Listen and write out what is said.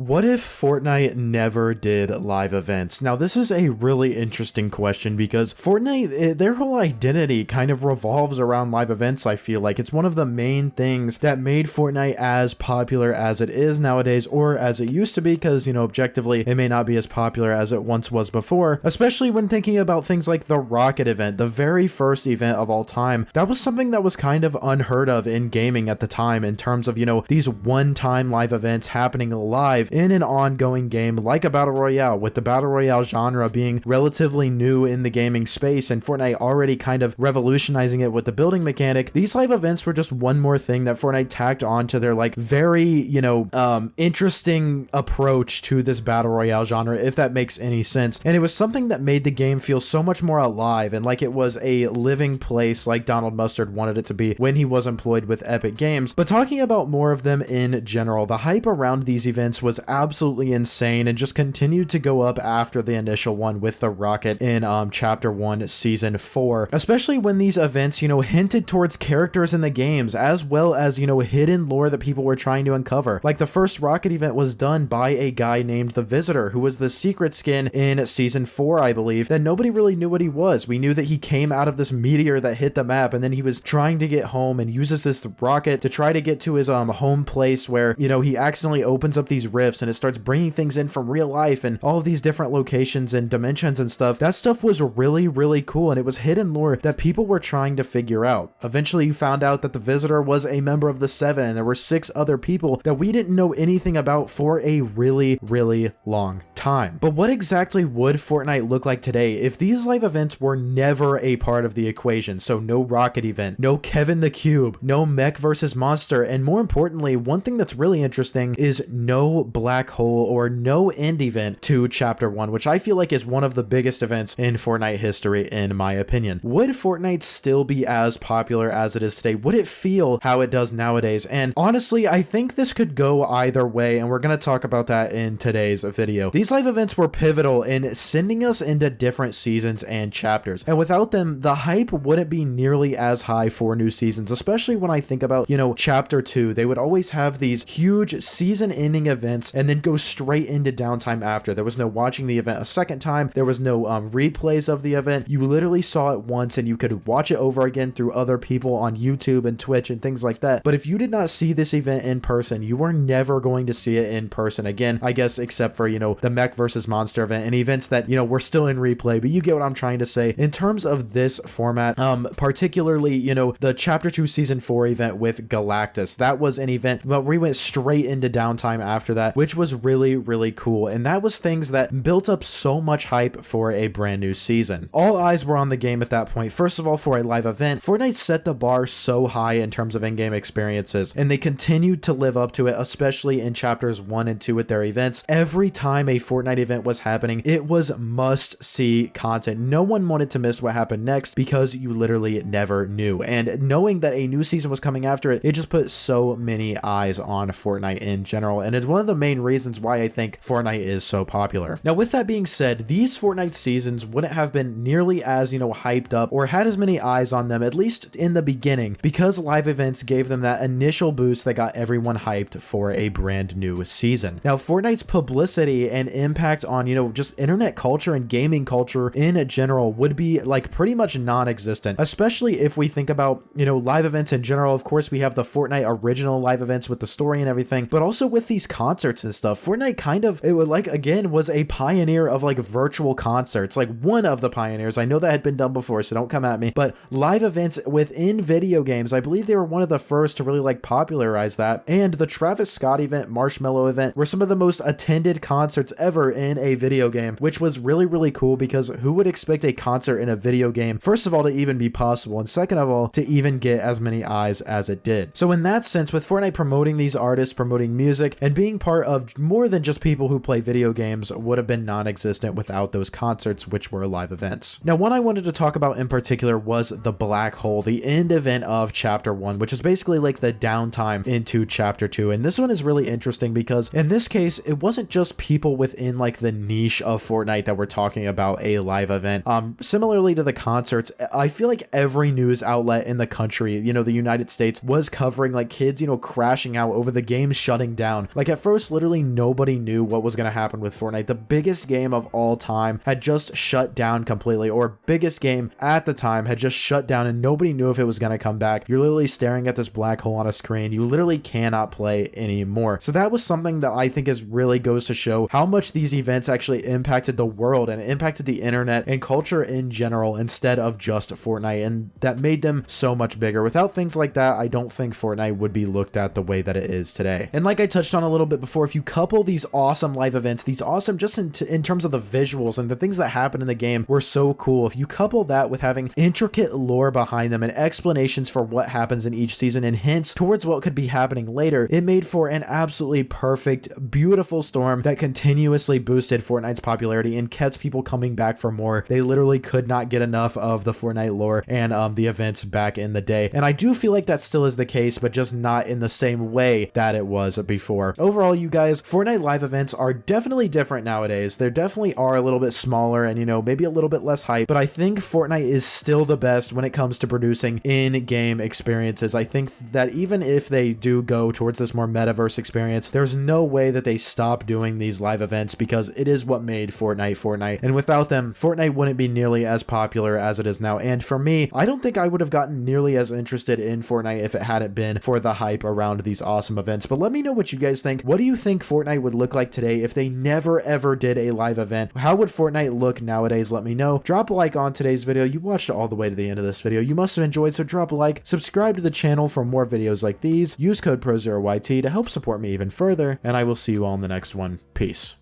What if Fortnite never did live events? Now, this is a really interesting question because Fortnite, their whole identity kind of revolves around live events, I feel like. It's one of the main things that made Fortnite as popular as it is nowadays, or as it used to be, because, objectively, it may not be as popular as it once was before, especially when thinking about things like the Rocket event, the very first event of all time. That was something that was kind of unheard of in gaming at the time in terms of, these one-time live events happening live in an ongoing game like a battle royale, with the battle royale genre being relatively new in the gaming space and Fortnite already kind of revolutionizing it with the building mechanic. These live events were just one more thing that Fortnite tacked on to their very, interesting approach to this battle royale genre, if that makes any sense. And it was something that made the game feel so much more alive and like it was a living place, like Donald Mustard wanted it to be when he was employed with Epic Games. But talking about more of them in general, the hype around these events was absolutely insane and just continued to go up after the initial one with the Rocket in chapter 1 season 4, especially when these events hinted towards characters in the games as well as hidden lore that people were trying to uncover. Like the first Rocket event was done by a guy named the Visitor, who was the secret skin in season 4, I believe, that nobody really knew what he was. We knew that he came out of this meteor that hit the map and then he was trying to get home and uses this rocket to try to get to his home place where he accidentally opens up these rifts and it starts bringing things in from real life and all of these different locations and dimensions and stuff. That stuff was really, really cool, and it was hidden lore that people were trying to figure out. Eventually you found out that the Visitor was a member of the Seven, and there were 6 other people that we didn't know anything about for a really, really long time. But what exactly would Fortnite look like today if these live events were never a part of the equation? So no Rocket event, no Kevin the Cube, no Mech versus Monster, and more importantly, one thing that's really interesting is no Black Hole or no end event to chapter 1, which I feel like is one of the biggest events in Fortnite history in my opinion. Would Fortnite still be as popular as it is today? Would it feel how it does nowadays? And honestly, I think this could go either way, and we're going to talk about that in today's video. These live events were pivotal in sending us into different seasons and chapters, and without them, the hype wouldn't be nearly as high for new seasons, especially when I think about, chapter 2. They would always have these huge season-ending events and then go straight into downtime after. There was no watching the event a second time. There was no replays of the event. You literally saw it once and you could watch it over again through other people on YouTube and Twitch and things like that. But if you did not see this event in person, you were never going to see it in person again, I guess, except for, the Mech versus Monster event and events that, were still in replay, but you get what I'm trying to say. In terms of this format, particularly, the chapter 2 season 4 event with Galactus, that was an event, but we went straight into downtime after that, which was really, really cool. And that was things that built up so much hype for a brand new season. All eyes were on the game at that point. First of all, for a live event, Fortnite set the bar so high in terms of in-game experiences, and they continued to live up to it, especially in chapters 1 and 2 with their events. Every time a Fortnite event was happening, it was must-see content. No one wanted to miss what happened next because you literally never knew. And knowing that a new season was coming after it, it just put so many eyes on Fortnite in general, and it's one of the main reasons why I think Fortnite is so popular. Now, with that being said, these Fortnite seasons wouldn't have been nearly as, hyped up or had as many eyes on them, at least in the beginning, because live events gave them that initial boost that got everyone hyped for a brand new season. Now, Fortnite's publicity and impact on, just internet culture and gaming culture in general would be pretty much non-existent, especially if we think about, live events in general. Of course, we have the Fortnite original live events with the story and everything, but also with these concerts and stuff. Fortnite was a pioneer of virtual concerts, one of the pioneers. I know that had been done before, so don't come at me, but live events within video games, I believe they were one of the first to really popularize that. And the Travis Scott event, Marshmello event, were some of the most attended concerts ever in a video game, which was really, really cool, because who would expect a concert in a video game, first of all, to even be possible, and second of all, to even get as many eyes as it did. So in that sense, with Fortnite promoting these artists, promoting music, and being part of more than just people who play video games, would have been non-existent without those concerts, which were live events. Now, one I wanted to talk about in particular was the Black Hole, the end event of chapter 1, which is basically the downtime into chapter 2. And this one is really interesting because in this case, it wasn't just people within the niche of Fortnite that were talking about a live event. Similarly to the concerts, I feel like every news outlet in the country, the United States, was covering kids, crashing out over the game shutting down. At first, literally nobody knew what was going to happen with Fortnite. The biggest game of all time had just shut down completely, or biggest game at the time had just shut down, and nobody knew if it was going to come back. You're literally staring at this black hole on a screen. You literally cannot play anymore. So that was something that I think is really goes to show how much these events actually impacted the world and impacted the internet and culture in general instead of just Fortnite, and that made them so much bigger. Without things like that, I don't think Fortnite would be looked at the way that it is today. And like I touched on a little bit before, if you couple these awesome live events, these awesome just in terms of the visuals and the things that happen in the game were so cool, if you couple that with having intricate lore behind them and explanations for what happens in each season and hints towards what could be happening later, it made for an absolutely perfect, beautiful storm that continuously boosted Fortnite's popularity and kept people coming back for more. They literally could not get enough of the Fortnite lore and the events back in the day. And I do feel like that still is the case, but just not in the same way that it was before. Overall, you guys, Fortnite live events are definitely different nowadays. They definitely are a little bit smaller and, you know, maybe a little bit less hype, but I think Fortnite is still the best when it comes to producing in-game experiences. I think that even if they do go towards this more metaverse experience, there's no way that they stop doing these live events, because it is what made Fortnite Fortnite. And without them, Fortnite wouldn't be nearly as popular as it is now. And for me, I don't think I would have gotten nearly as interested in Fortnite if it hadn't been for the hype around these awesome events. But let me know what you guys think. What do you think Fortnite would look like today if they never ever did a live event? How would Fortnite look nowadays? Let me know. Drop a like on today's video. You watched all the way to the end of this video. You must have enjoyed, so drop a like, subscribe to the channel for more videos like these, use code PROZEROYT to help support me even further, and I will see you all in the next one. Peace.